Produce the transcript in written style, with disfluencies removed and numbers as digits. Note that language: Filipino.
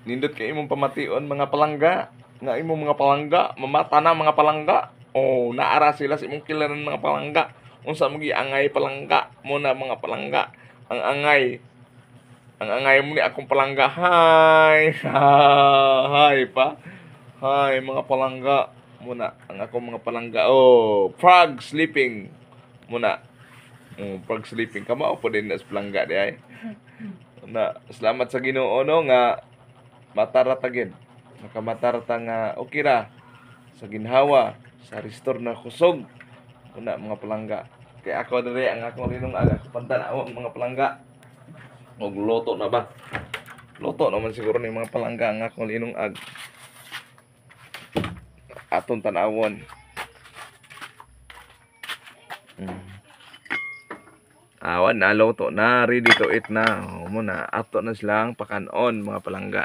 Nindot kay imong pamation mga palangga. Nga imong mga palangga, mamata na mga palangga. Oh, naara sila sa imong kilaran mga palangga. Unsa mo giangay palangga mo na mga palangga. Ang angay. Ang angay mo ni akong palangga. Hi. Hi pa. Hi mga palangga. Muna ang akong mga palangga. Oh, frog sleeping. Muna. Frog sleeping kama o po din na sa palangga di ay. Na salamat sa Ginoo no nga mataratagin. Nakamatarata nga okay ra sa ginhawa sa restore na kusog. Muna mga palangga. Kay ako diri ang akong linungag ako pantanaw ang mga palangga. Og loto na ba? Loto naman siguro ni mga palangga ang akong linungag. Aton tanawon. Awan na loto na ready to eat na. Muna ato na silang pakanon mga palangga.